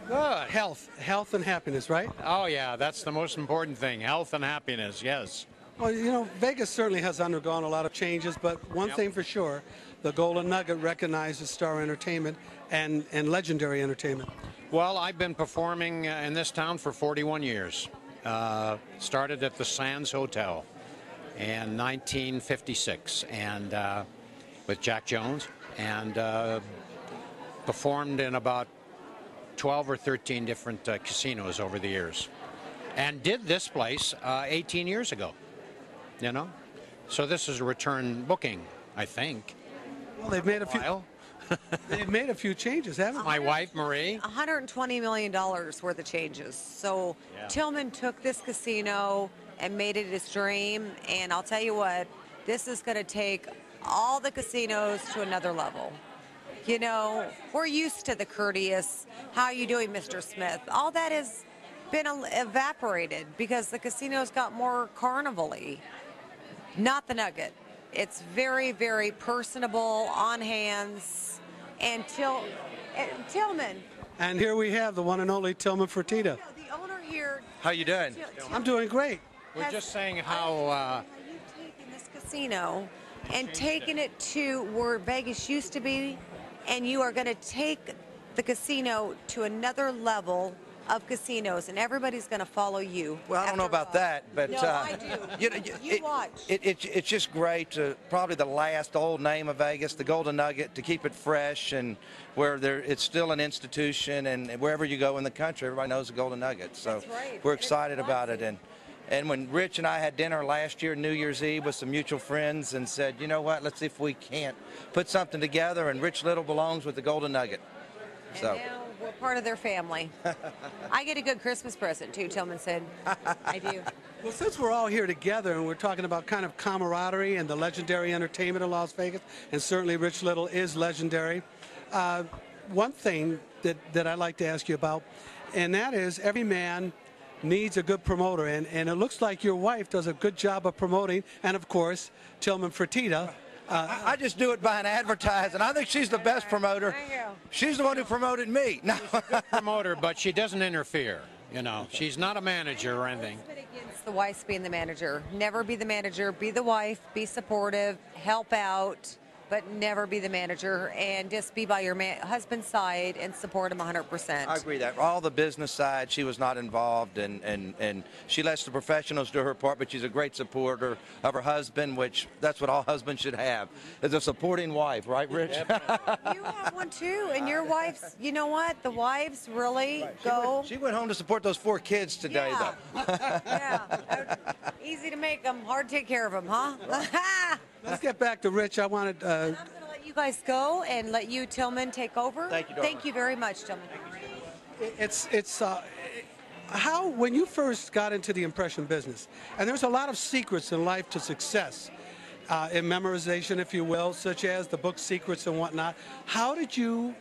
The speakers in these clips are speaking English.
Good. Health and happiness, right? Oh, yeah, that's the most important thing, health and happiness, yes. Well, you know, Vegas certainly has undergone a lot of changes, but one thing for sure, the Golden Nugget recognizes star entertainment and legendary entertainment. Well, I've been performing in this town for 41 years. Started at the Sands Hotel in 1956 and with Jack Jones, and performed in about 12 or 13 different casinos over the years, and did this place 18 years ago, you know. So this is a return booking, I think. Well, they've made a few. They've made a few changes, haven't they? My wife, Marie. $120 million worth of changes. So Tillman took this casino and made it his dream. And I'll tell you what, this is going to take all the casinos to another level. You know, we're used to the courteous, how you doing, Mr. Smith? All that has been evaporated because the casinos got more carnival-y. Not the Nugget. It's very, very personable, on hands, and Tillman. And here we have the one and only Tillman Fertitta. You know, the owner here. How you doing? I'm doing great. We're just saying how you've taken this casino and taken it to where Vegas used to be, and you are going to take the casino to another level of casinos, and everybody's going to follow you. Well, I don't know about that, but no, I do. You watch. It's just great to probably the last old name of Vegas, the Golden Nugget, to keep it fresh and where it's still an institution, and wherever you go in the country, everybody knows the Golden Nugget. So That's right. we're excited about it. And when Rich and I had dinner last year, New Year's Eve, with some mutual friends, and said, you know what, let's see if we can't put something together, and Rich Little belongs with the Golden Nugget. So. Now we're part of their family. I get a good Christmas present too, Tillman said. I do. Well, since we're all here together and we're talking about kind of camaraderie and the legendary entertainment of Las Vegas, and certainly Rich Little is legendary, one thing that I'd like to ask you about, and that is every man needs a good promoter, and it looks like your wife does a good job of promoting, and of course, Tillman Fertitta. I just do it by an advertising. I think she's the best promoter. She's the one who promoted me. No. she's a good promoter, but she doesn't interfere. You know, she's not a manager or anything. Against the wife's being the manager. Never be the manager. Be the wife. Be supportive. Help out. But never be the manager, and just be by your husband's side and support him 100%. I agree that. All the business side, she was not involved, and she lets the professionals do her part, but she's a great supporter of her husband, which that's what all husbands should have, is a supporting wife, right, Rich? You have one too, and your wife's, you know what, the wives really go. She went home to support those 4 kids today, though. Yeah, easy to make them, hard to take care of them, huh? Let's get back to Rich. I wanted. I'm going to let you guys go and let you, Tillman, take over. Thank you, darling. Thank you very much, Tillman. It's how, when you first got into the impression business, and there's a lot of secrets in life to success, in memorization, if you will, such as the book secrets and whatnot. How did you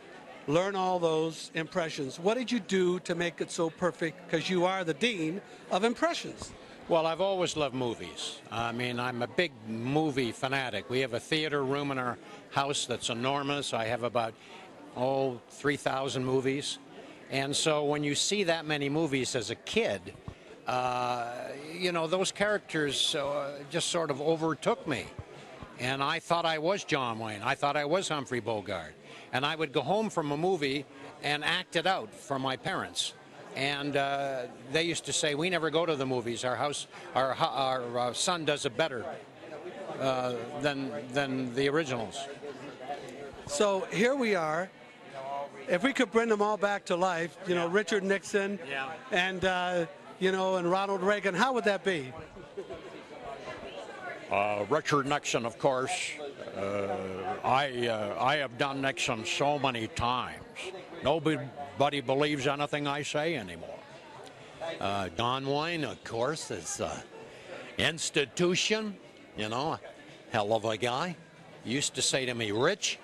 learn all those impressions? What did you do to make it so perfect? Because you are the dean of impressions. Well, I've always loved movies. I mean, I'm a big movie fanatic. We have a theater room in our house that's enormous. I have about, 3,000 movies. And so when you see that many movies as a kid, you know, those characters just sort of overtook me. And I thought I was John Wayne. I thought I was Humphrey Bogart. And I would go home from a movie and act it out for my parents. And they used to say, we never go to the movies. Our son does it better than the originals. So here we are. If we could bring them all back to life, you know, Richard Nixon and, you know, and Ronald Reagan, how would that be? Richard Nixon, of course. I have done Nixon so many times. Nobody believes anything I say anymore. Don Wayne, of course, is institution, you know, hell of a guy. Used to say to me, Rich,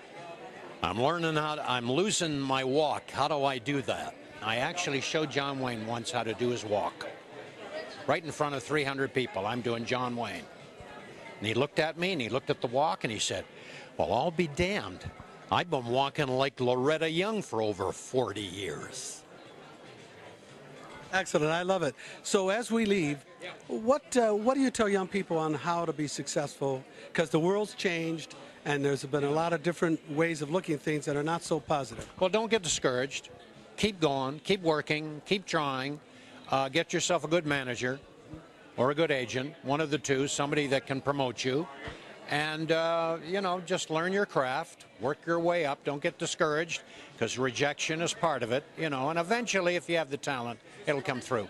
I'm losing my walk. How do I do that? I actually showed John Wayne once how to do his walk. Right in front of 300 people, I'm doing John Wayne. And he looked at me, and he looked at the walk, and he said, well, I'll be damned. I've been walking like Loretta Young for over 40 years. Excellent. I love it. So as we leave, what do you tell young people on how to be successful? Because the world's changed, and there's been a lot of different ways of looking at things that are not so positive. Well, don't get discouraged. Keep going. Keep working. Keep trying. Get yourself a good manager or a good agent, one of the two, somebody that can promote you. And, you know, just learn your craft, work your way up. Don't get discouraged, because rejection is part of it, you know. And eventually, if you have the talent, it'll come through.